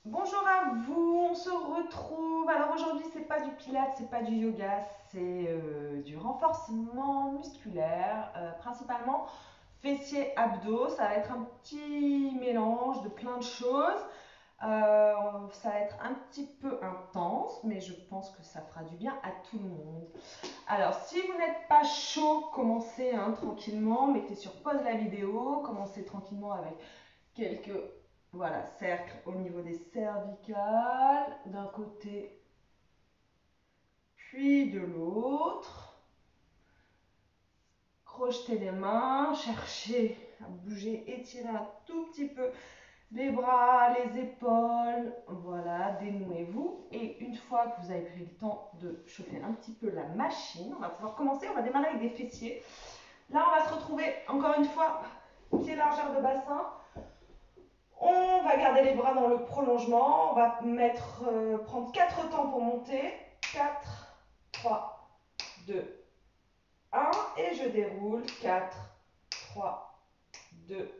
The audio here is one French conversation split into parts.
Bonjour à vous, on se retrouve. Alors aujourd'hui, c'est pas du pilates, c'est pas du yoga, c'est du renforcement musculaire, principalement fessiers abdos. Ça va être un petit mélange de plein de choses. Ça va être un petit peu intense, mais je pense que ça fera du bien à tout le monde. Alors, si vous n'êtes pas chaud, commencez tranquillement, mettez sur pause la vidéo, commencez tranquillement avec quelques voilà, cercles au niveau des cervicales, d'un côté puis de l'autre. Crochetez les mains, cherchez à bouger, étirez un tout petit peu les bras, les épaules. Voilà, dénouez-vous. Et une fois que vous avez pris le temps de chauffer un petit peu la machine, on va pouvoir commencer. On va démarrer avec des fessiers. Là, on va se retrouver encore une fois, pied largeur de bassin. On va garder les bras dans le prolongement. On va prendre 4 temps pour monter. 4, 3, 2, 1. Et je déroule. 4, 3, 2,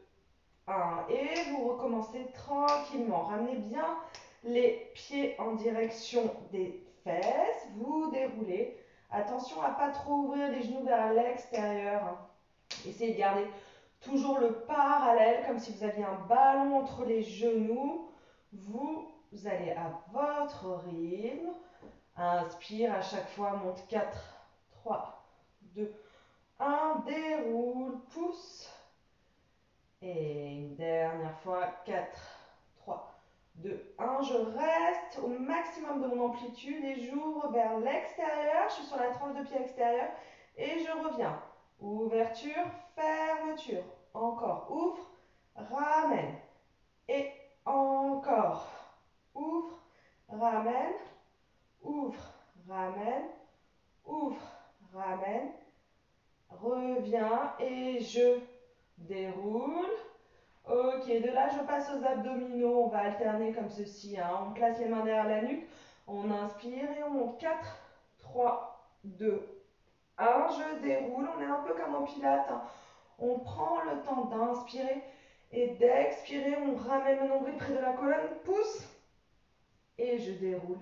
1. Et vous recommencez tranquillement. Ramenez bien les pieds en direction des fesses. Vous déroulez. Attention à ne pas trop ouvrir les genoux vers l'extérieur. Essayez de garder toujours le parallèle, comme si vous aviez un ballon entre les genoux. Vous allez à votre rythme. Inspire à chaque fois, monte 4, 3, 2, 1. Déroule, pousse. Et une dernière fois, 4, 3, 2, 1. Je reste au maximum de mon amplitude et j'ouvre vers l'extérieur. Je suis sur la tranche de pied extérieure et je reviens. Ouverture, fermeture. Encore, ouvre, ramène. Et encore, ouvre, ramène, ouvre, ramène, ouvre, ramène. Reviens et je déroule. Ok, de là je passe aux abdominaux, on va alterner comme ceci, hein. On place les mains derrière la nuque, on inspire et on monte 4, 3, 2, 1, je déroule, on est un peu comme en pilates, hein. On prend le temps d'inspirer et d'expirer, on ramène le nombril près de la colonne, pousse et je déroule.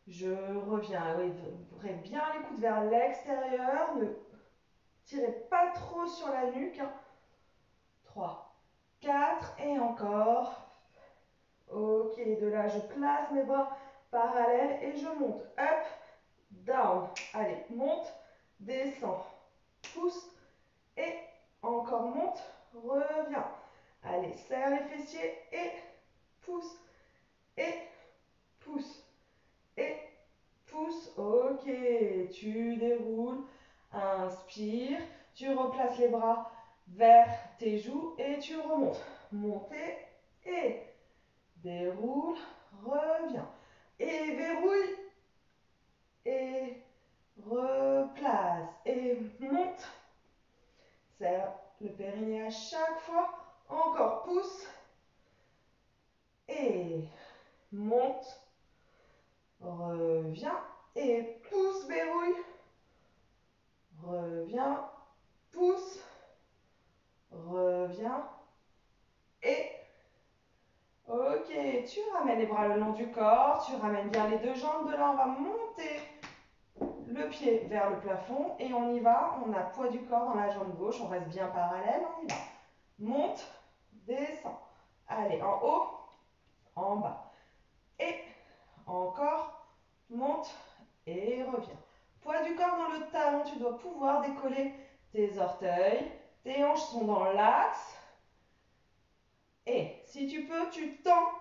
Je reviens, oui, ouvrez bien les coudes vers l'extérieur, ne tirez pas trop sur la nuque, hein. 3, 4 et encore. Ok, de là, je place mes bras parallèles et je monte. Up, down. Allez, monte, descend, pousse et encore monte, reviens. Allez, serre les fessiers et pousse et pousse et pousse. Ok, tu déroules. Inspire, tu replaces les bras vers tes joues et tu remontes. Montez et déroule, reviens. Et verrouille et replace et monte. Serre le périnée à chaque fois. Encore pousse et monte. Reviens et pousse, verrouille. Reviens, pousse. Reviens et ok, tu ramènes les bras le long du corps, tu ramènes bien les deux jambes. De là, on va monter le pied vers le plafond et on y va. On a poids du corps dans la jambe gauche, on reste bien parallèle, on y va. Monte, descend. Allez, en haut, en bas. Et encore, monte et reviens. Poids du corps dans le talon, tu dois pouvoir décoller tes orteils. Tes hanches sont dans l'axe. Et si tu peux, tu tends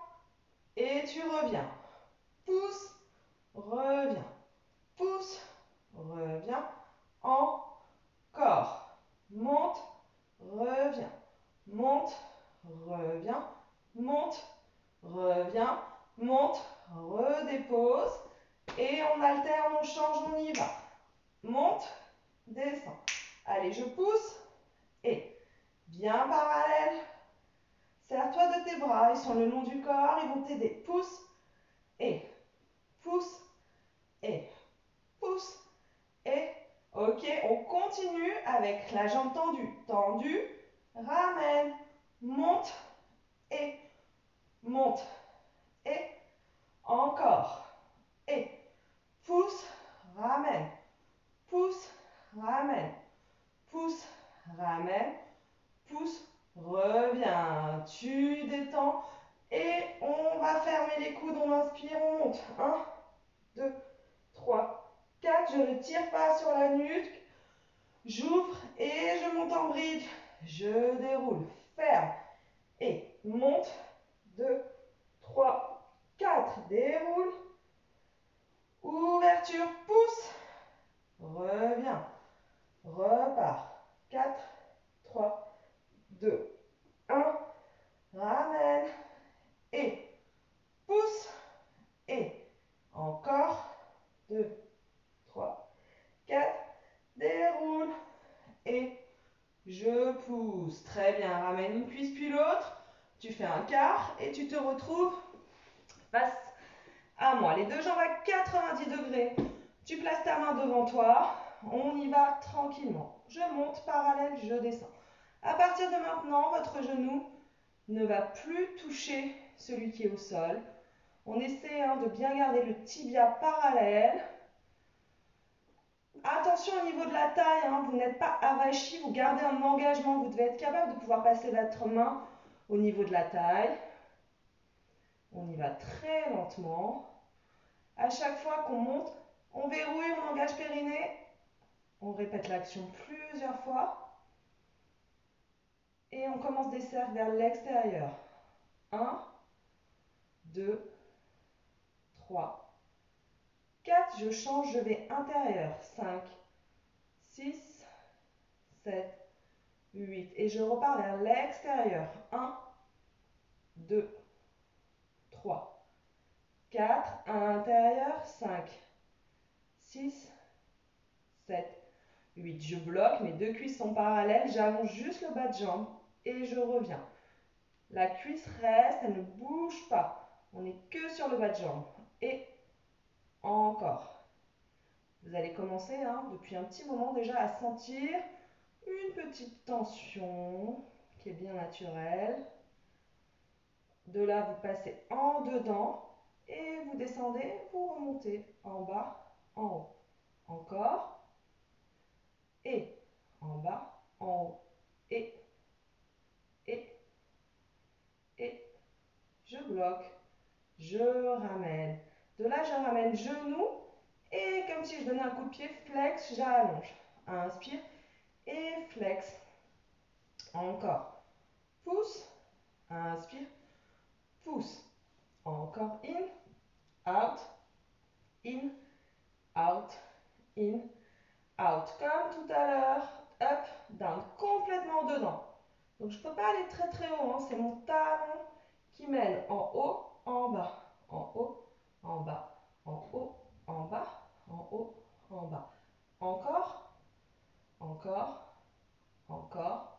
et tu reviens. Pousse, reviens. Pousse, reviens. Encore. Monte, reviens. Monte, reviens. Monte, reviens. Monte, redépose. Et on alterne, on change, on y va. Monte, descend. Allez, je pousse. Et bien parallèle. Serre-toi de tes bras, ils sont le long du corps, ils vont t'aider. Pousse et pousse et pousse et ok, on continue avec la jambe tendue. Tendue, ramène, monte et monte et tu détends. Et on va fermer les coudes, on inspire, on monte. 1, 2, 3, 4. Je ne tire pas sur la nuque. J'ouvre et je monte en bridge. Je déroule, ferme et monte. 2, 3, 4. Déroule. Ouverture, pousse. Reviens. Repart. 4, 3, 2, 1. Ramène. Et pousse. Et encore. 2, 3, 4. Déroule. Et je pousse. Très bien. Ramène une cuisse puis l'autre. Tu fais un quart et tu te retrouves face à moi. Les deux jambes à 90 degrés. Tu places ta main devant toi. On y va tranquillement. Je monte parallèle, je descends. À partir de maintenant, votre genou ne va plus toucher celui qui est au sol. On essaie de bien garder le tibia parallèle. Attention au niveau de la taille, vous n'êtes pas avachi, vous gardez un engagement. Vous devez être capable de pouvoir passer votre main au niveau de la taille. On y va très lentement. À chaque fois qu'on monte, on verrouille, on engage périnée. On répète l'action plusieurs fois. Et on commence des cercles vers l'extérieur. 1, 2, 3, 4. Je change, je vais intérieur. 5, 6, 7, 8. Et je repars vers l'extérieur. 1, 2, 3, 4. Intérieur. 5, 6, 7, 8. Je bloque, mes deux cuisses sont parallèles. J'allonge juste le bas de jambe et je reviens. La cuisse reste, elle ne bouge pas. On n'est que sur le bas de jambe. Et encore. Vous allez commencer depuis un petit moment déjà à sentir une petite tension qui est bien naturelle. De là, vous passez en dedans et vous descendez, vous remontez en bas, en haut. Encore. Et en bas, en haut. Et je bloque, je ramène. De là, je ramène genou et comme si je donnais un coup de pied, flex, j'allonge. Inspire et flex. Encore. Pousse, inspire, pousse. Encore in, out, in, out, in, out. Comme tout à l'heure, up, down, complètement dedans. Donc je ne peux pas aller très très haut, c'est mon talon qui mène en haut, en bas, en haut, en bas, en haut, en bas, en haut, en bas. Encore, encore, encore.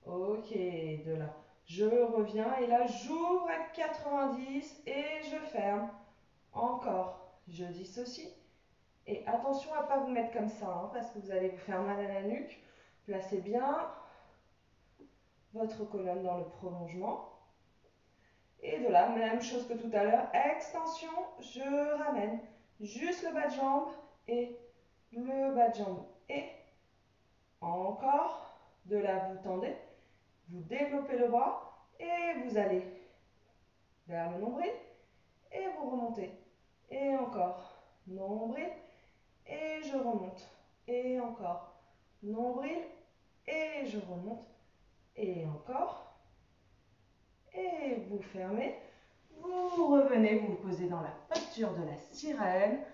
Ok, de là. Je reviens et là j'ouvre à 90 et je ferme. Encore, je dissocie. Et attention à ne pas vous mettre comme ça, parce que vous allez vous faire mal à la nuque. Placez bien votre colonne dans le prolongement. Et de là, même chose que tout à l'heure, extension, je ramène juste le bas de jambe et le bas de jambe. Et encore, de là, vous tendez, vous développez le bras et vous allez vers le nombril et vous remontez. Et encore, nombril et je remonte. Et encore, nombril et je remonte. Et encore, et vous fermez. Vous revenez, vous vous posez dans la posture de la sirène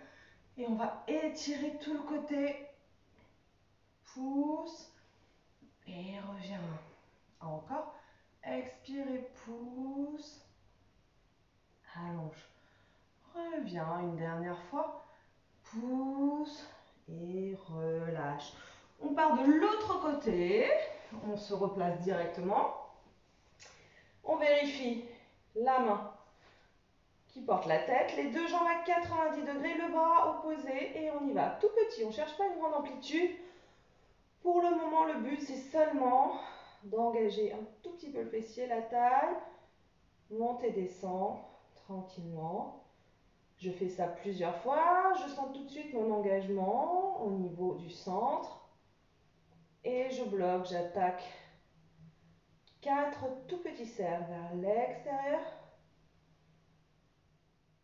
et on va étirer tout le côté. Pousse et reviens. Encore. Expire, pousse. Allonge. Reviens une dernière fois. Pousse et relâche. On part de l'autre côté. On se replace directement. On vérifie la main qui porte la tête, les deux jambes à 90 degrés, le bras opposé et on y va tout petit. On ne cherche pas une grande amplitude. Pour le moment, le but, c'est seulement d'engager un tout petit peu le fessier, la taille, monte et descend tranquillement. Je fais ça plusieurs fois. Je sens tout de suite mon engagement au niveau du centre. Et je bloque, j'attaque 4 tout petits cercles vers l'extérieur.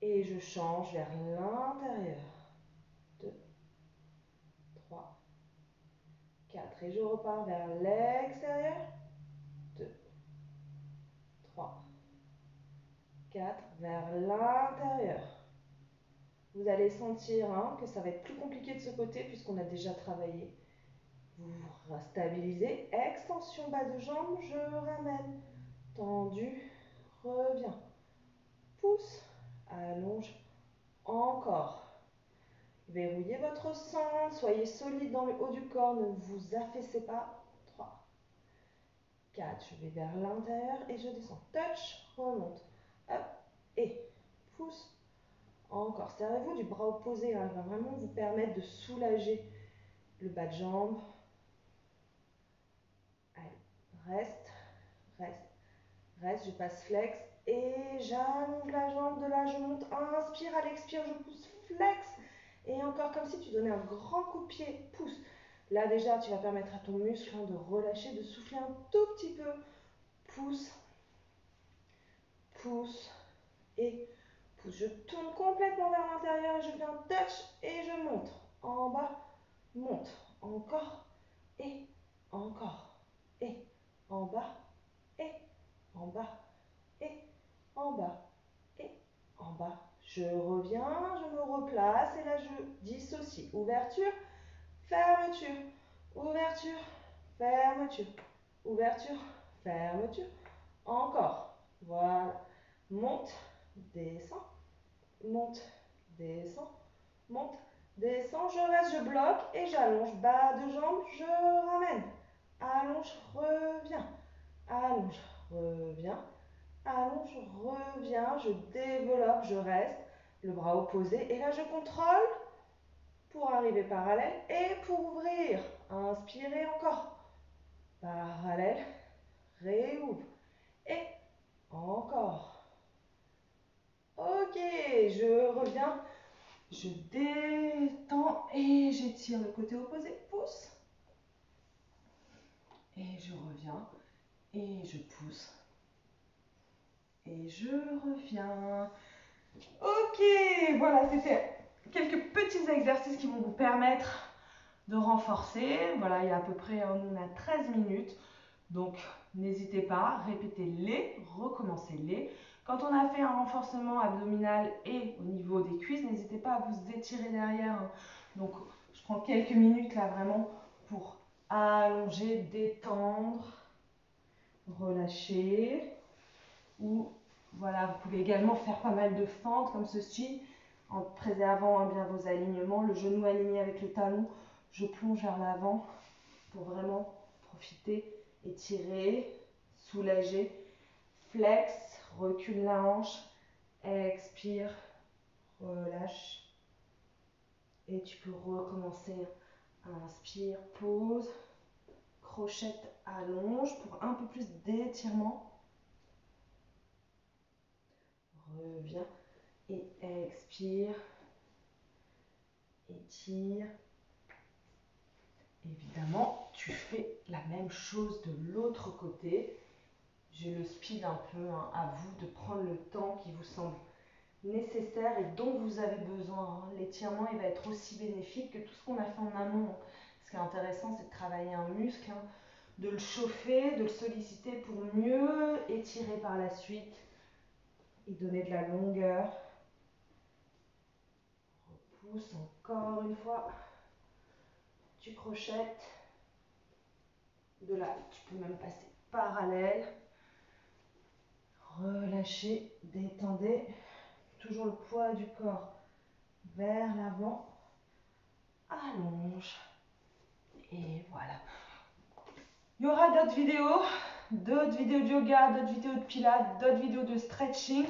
Et je change vers l'intérieur. 2, 3, 4. Et je repars vers l'extérieur. 2, 3, 4. Vers l'intérieur. Vous allez sentir que ça va être plus compliqué de ce côté puisqu'on a déjà travaillé. Vous vous stabilisez. Extension bas de jambe. Je ramène. Tendu. Reviens. Pousse. Allonge. Encore. Verrouillez votre centre, soyez solide dans le haut du corps, ne vous affaissez pas. 3, 4, je vais vers l'intérieur et je descends. Touch, remonte. Hop, et pousse. Encore, servez-vous du bras opposé, il va vraiment vous permettre de soulager le bas de jambe. Allez, reste, reste, reste, je passe flex et j'allonge la jambe, de là je monte, inspire, à l'expire, je pousse, flex. Et encore comme si tu donnais un grand coup de pied, pousse. Là déjà, tu vas permettre à ton muscle de relâcher, de souffler un tout petit peu. Pousse, pousse et pousse. Je tourne complètement vers l'intérieur et je fais un touch et je monte. En bas, monte. Encore et encore. Et en bas et en bas et en bas et en bas. Je reviens, je me replace et là je dissocie. Ouverture, fermeture, ouverture, fermeture, ouverture, fermeture. Encore. Voilà. Monte, descend, monte, descend, monte, descend. Je reste, je bloque et j'allonge. Bas de jambe, je ramène. Allonge, reviens. Allonge, reviens. Allonge, reviens. Je développe, je reste. Le bras opposé. Et là, je contrôle pour arriver parallèle et pour ouvrir. Inspirez encore. Parallèle, réouvre. Et encore. Ok, je reviens. Je détends et j'étire le côté opposé. Pousse. Et je reviens. Et je pousse. Et je reviens. Ok, voilà, c'était quelques petits exercices qui vont vous permettre de renforcer. Voilà, il y a à peu près, on a 13 minutes. Donc, n'hésitez pas, répétez-les, recommencez-les. Quand on a fait un renforcement abdominal et au niveau des cuisses, n'hésitez pas à vous étirer derrière. Donc, je prends quelques minutes là vraiment pour allonger, détendre, relâcher. Ou voilà, vous pouvez également faire pas mal de fentes comme ceci en préservant bien vos alignements. Le genou aligné avec le talon, je plonge vers l'avant pour vraiment profiter, étirer, soulager. Flex, recule la hanche, expire, relâche. Et tu peux recommencer. Inspire, pause, crochette, allonge pour un peu plus d'étirement. Reviens et expire, étire. Évidemment, tu fais la même chose de l'autre côté. Je le speed un peu, à vous de prendre le temps qui vous semble nécessaire et dont vous avez besoin. L'étirement, il va être aussi bénéfique que tout ce qu'on a fait en amont. Ce qui est intéressant, c'est de travailler un muscle, de le chauffer, de le solliciter pour mieux étirer par la suite et donner de la longueur. Repousse encore une fois. Tu crochettes. De là, tu peux même passer parallèle. Relâchez, détendez. Toujours le poids du corps vers l'avant. Allonge. Et voilà. Il y aura d'autres vidéos de yoga, d'autres vidéos de pilates, d'autres vidéos de stretching.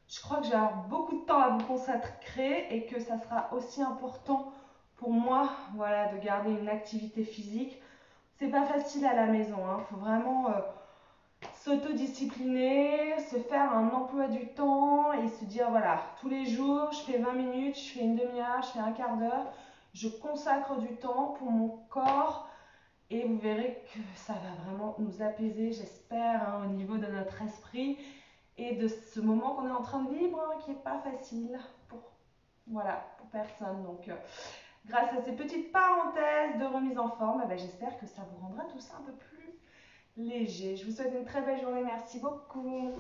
Je crois que j'ai beaucoup de temps à vous consacrer et que ça sera aussi important pour moi, voilà, de garder une activité physique. C'est pas facile à la maison, il faut vraiment s'autodiscipliner, se faire un emploi du temps et se dire voilà, tous les jours je fais 20 minutes, je fais une demi-heure, je fais un quart d'heure, je consacre du temps pour mon corps Et vous verrez que ça va vraiment nous apaiser, j'espère, hein, au niveau de notre esprit et de ce moment qu'on est en train de vivre, hein, qui n'est pas facile pour personne. Donc, grâce à ces petites parenthèses de remise en forme, j'espère que ça vous rendra tout ça un peu plus léger. Je vous souhaite une très belle journée. Merci beaucoup.